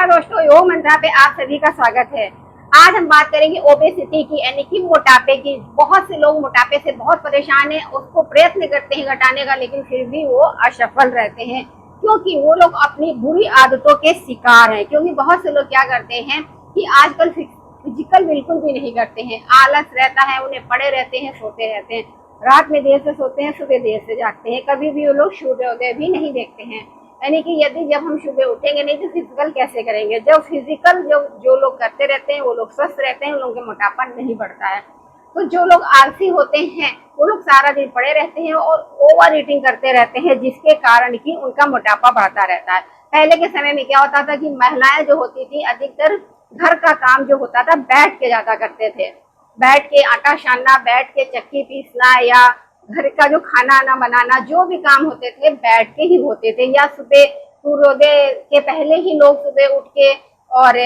नमस्कार दोस्तों, योग मंत्रा पे आप सभी का स्वागत है। आज हम बात करेंगे ओबेसिटी की, यानी कि मोटापे की। बहुत से लोग मोटापे से बहुत परेशान हैं, उसको प्रयत्न करते हैं घटाने का, लेकिन फिर भी वो असफल रहते हैं क्योंकि वो लोग अपनी बुरी आदतों के शिकार हैं। क्योंकि बहुत से लोग क्या करते हैं कि आजकल फिजिकल बिल्कुल भी नहीं करते हैं, आलस रहता है, उन्हें पड़े रहते हैं, सोते रहते हैं, रात में देर से सोते हैं, सुबह देर से जागते हैं, कभी भी वो लोग सूर्योदय भी नहीं देखते हैं। यानी कि यदि जब हम सुबह उठेंगे नहीं तो फिजिकल कैसे करेंगे। जब फिजिकल जो लोग करते रहते हैं वो लोग स्वस्थ रहते हैं, उन लोगों के मोटापा नहीं बढ़ता है। तो जो लोग आलसी होते हैं वो लोग सारा दिन पड़े रहते हैं और ओवर ईटिंग करते रहते हैं, जिसके कारण कि उनका मोटापा बढ़ता रहता है। पहले के समय में क्या होता था कि महिलाएं जो होती थी अधिकतर घर का काम जो होता था बैठ के ज्यादा करते थे। बैठ के आटा छानना, बैठ के चक्की पीसना, या घर का जो खाना आना बनाना, जो भी काम होते थे बैठ के ही होते थे। या सुबह सूर्योदय के पहले ही लोग सुबह उठ के और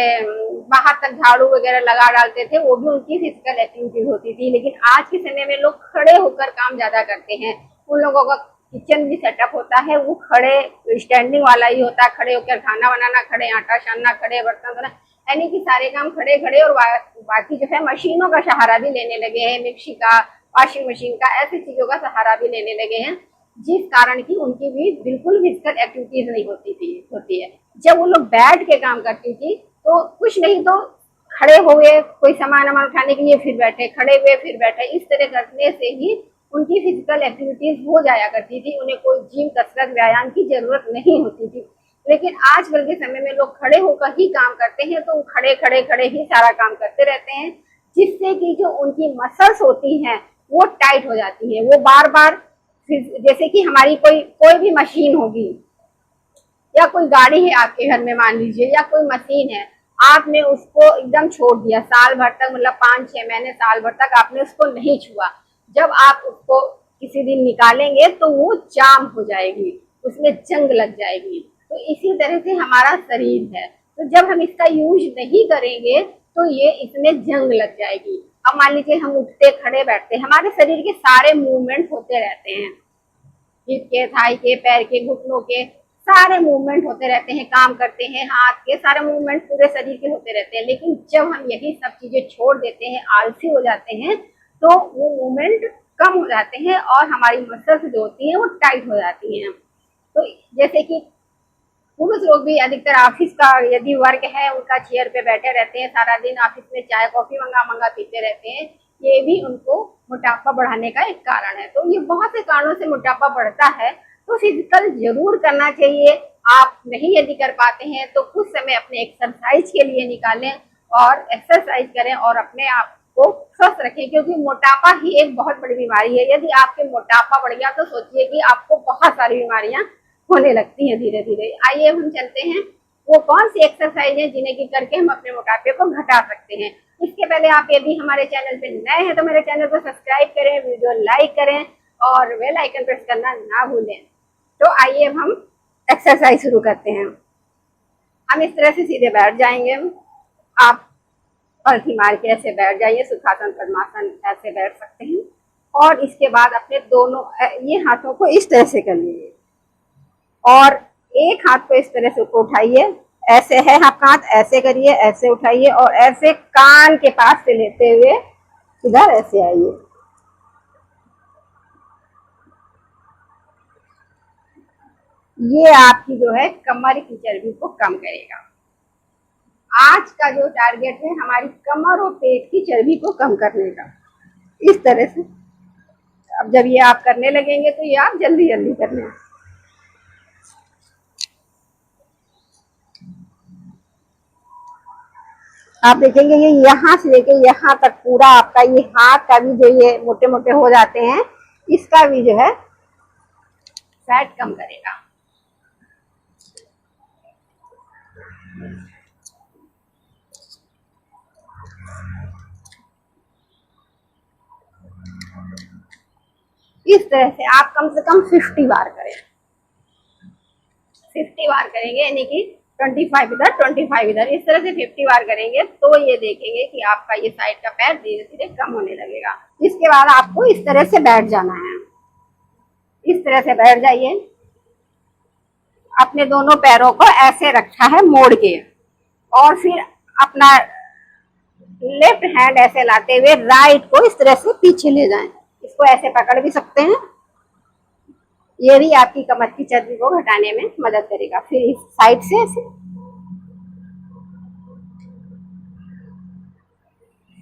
बाहर तक झाड़ू वगैरह लगा डालते थे, वो भी उनकी फिजिकल एक्टिविटीज होती थी। लेकिन आज के समय में लोग खड़े होकर काम ज्यादा करते हैं। उन लोगों का किचन भी सेटअप होता है वो खड़े स्टैंडिंग वाला ही होता है, खड़े होकर खाना बनाना, खड़े आटा छानना, खड़े बर्तन धोना, यानी कि सारे काम खड़े खड़े। और बाकी जो है मशीनों का सहारा भी लेने लगे हैं, मिक्सी का, वॉशिंग मशीन का, ऐसी चीजों का सहारा भी लेने लगे हैं, जिस कारण की उनकी भी बिल्कुल फिजिकल एक्टिविटीज नहीं होती है। जब वो लोग बैठ के काम करती थी तो कुछ नहीं तो खड़े हुए कोई सामान उठाने के लिए फिर बैठे, खड़े हुए फिर बैठे, इस तरह करने से ही उनकी फिजिकल एक्टिविटीज हो जाया करती थी। उन्हें कोई जिम, कसरत, व्यायाम की जरूरत नहीं होती थी। लेकिन आजकल के समय में लोग खड़े होकर ही काम करते हैं, तो खड़े खड़े खड़े ही सारा काम करते रहते हैं, जिससे कि जो उनकी मसल्स होती हैं वो टाइट हो जाती है। वो बार बार, जैसे कि हमारी कोई भी मशीन होगी या कोई गाड़ी है आपके घर में मान लीजिए, या कोई मशीन है, आपने उसको एकदम छोड़ दिया साल भर तक, मतलब 5-6 महीने, साल भर तक आपने उसको नहीं छुआ। जब आप उसको किसी दिन निकालेंगे तो वो जाम हो जाएगी, उसमें जंग लग जाएगी। तो इसी तरह से हमारा शरीर है, तो जब हम इसका यूज नहीं करेंगे तो ये इसमें जंग लग जाएगी। अब मान लीजिए हम उठते, खड़े, बैठते, हमारे शरीर के सारे मूवमेंट होते रहते हैं, हिप के, थाई के, पैर के, घुटनों के, सारे मूवमेंट होते रहते हैं, काम करते हैं, हाथ के सारे मूवमेंट पूरे शरीर के होते रहते हैं। लेकिन जब हम यही सब चीजें छोड़ देते हैं, आलसी हो जाते हैं, तो वो मूवमेंट कम हो जाते हैं और हमारी मसल्स जो होती हैं वो टाइट हो जाती हैं। तो जैसे कि पुरुष लोग भी अधिकतर ऑफिस का यदि वर्क है, उनका चेयर पे बैठे रहते हैं सारा दिन, ऑफिस में चाय कॉफी मंगा मंगा पीते रहते हैं, ये भी उनको मोटापा बढ़ाने का एक कारण है। तो ये बहुत से कारणों से मोटापा बढ़ता है। तो फिजिकल जरूर करना चाहिए। आप नहीं यदि कर पाते हैं तो कुछ समय अपने एक्सरसाइज के लिए निकालें और एक्सरसाइज करें और अपने आप को स्वस्थ रखें, क्योंकि मोटापा ही एक बहुत बड़ी बीमारी है। यदि आपके मोटापा बढ़ गया तो सोचिए कि आपको बहुत सारी बीमारियां होने लगती हैं धीरे धीरे। आइए हम चलते हैं वो कौन सी एक्सरसाइज है जिन्हें की करके हम अपने मोटापे को घटा सकते हैं। इसके पहले आप यदि हमारे चैनल पे नए हैं तो मेरे चैनल को सब्सक्राइब करें, वीडियो लाइक करें और बेल आइकन प्रेस करना ना भूलें। तो आइए हम एक्सरसाइज शुरू करते हैं। हम इस तरह से सीधे बैठ जाएंगे। आप पलथी मार के ऐसे बैठ जाइए, सुखासन, पद्मासन, ऐसे बैठ सकते हैं। और इसके बाद अपने दोनों ये हाथों को इस तरह से कर लीजिए और एक हाथ को इस तरह से ऊपर उठाइए, ऐसे है आपका हाथ, ऐसे करिए, ऐसे उठाइए और ऐसे कान के पास से लेते हुए इधर ऐसे आइए। ये आपकी जो है कमर की चर्बी को कम करेगा। आज का जो टारगेट है हमारी कमर और पेट की चर्बी को कम करने का, इस तरह से। अब जब ये आप करने लगेंगे तो ये आप जल्दी जल्दी करना। आप देखेंगे ये यहाँ से लेके यहाँ तक पूरा आपका ये हाथ का भी जो ये मोटे मोटे हो जाते हैं, इसका भी जो है फैट कम करेगा। इस तरह से आप कम से कम 50 बार करें। 50 बार करेंगे, यानी कि 25 इधर 25 इधर, इस तरह से 50 बार करेंगे तो ये देखेंगे कि आपका ये साइड का पैर धीरे धीरे कम होने लगेगा। इसके बाद आपको इस तरह से बैठ जाना है। इस तरह से बैठ जाइए। अपने दोनों पैरों को ऐसे रखा है मोड़ के, और फिर अपना लेफ्ट हैंड ऐसे लाते हुए राइट को इस तरह से पीछे ले जाएं। इसको ऐसे पकड़ भी सकते हैं, ये भी आपकी कमर की चर्बी को घटाने में मदद करेगा। फिर इस साइड से ऐसे,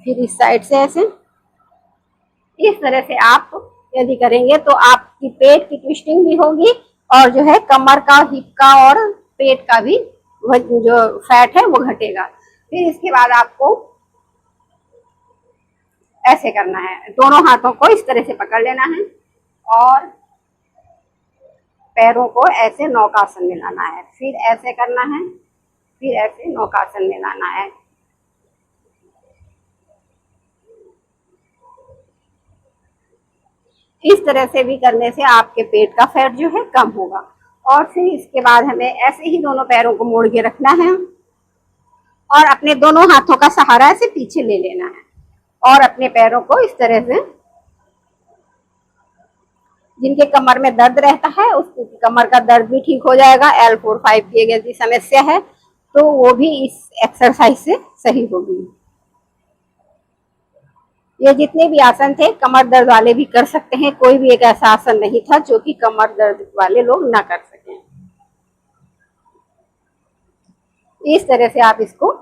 फिर इस साइड से ऐसे, इस तरह से आप यदि करेंगे तो आपकी पेट की ट्विस्टिंग भी होगी और जो है कमर का, हिप का और पेट का भी जो फैट है वो घटेगा। फिर इसके बाद आपको ऐसे करना है, दोनों हाथों को इस तरह से पकड़ लेना है और पैरों को ऐसे नौकासन में लाना है। फिर ऐसे करना है, फिर ऐसे नौकासन में लाना है। इस तरह से भी करने से आपके पेट का फैट जो है कम होगा। और फिर इसके बाद हमें ऐसे ही दोनों पैरों को मोड़ के रखना है और अपने दोनों हाथों का सहारा ऐसे पीछे ले लेना है और अपने पैरों को इस तरह से, जिनके कमर में दर्द रहता है उसकी कमर का दर्द भी ठीक हो जाएगा। L4-5 की अगर समस्या है तो वो भी इस एक्सरसाइज से सही होगी। ये जितने भी आसन थे कमर दर्द वाले भी कर सकते हैं, कोई भी एक ऐसा आसन नहीं था जो कि कमर दर्द वाले लोग ना कर सकें। इस तरह से आप इसको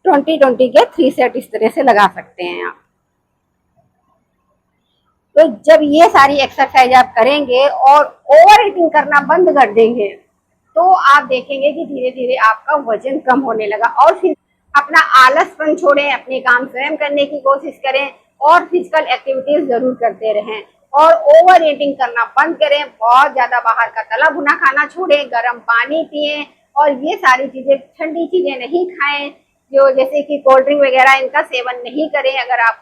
20-20 के 3 सेट इस तरह से लगा सकते हैं आप। तो जब ये सारी एक्सरसाइज आप करेंगे और ओवर ईटिंग करना बंद कर देंगे तो आप देखेंगे कि धीरे धीरे आपका वजन कम होने लगा। और फिर अपना आलसपन छोड़ें, अपने काम स्वयं करने की कोशिश करें और फिजिकल एक्टिविटीज जरूर करते रहें और ओवर ईटिंग करना बंद करें। बहुत ज्यादा बाहर का तला भुना खाना छोड़ें, गर्म पानी पिएं और ये सारी चीजें, ठंडी चीजें नहीं खाएं, जो जैसे कि कोल्ड ड्रिंक वगैरह, इनका सेवन नहीं करें। अगर आप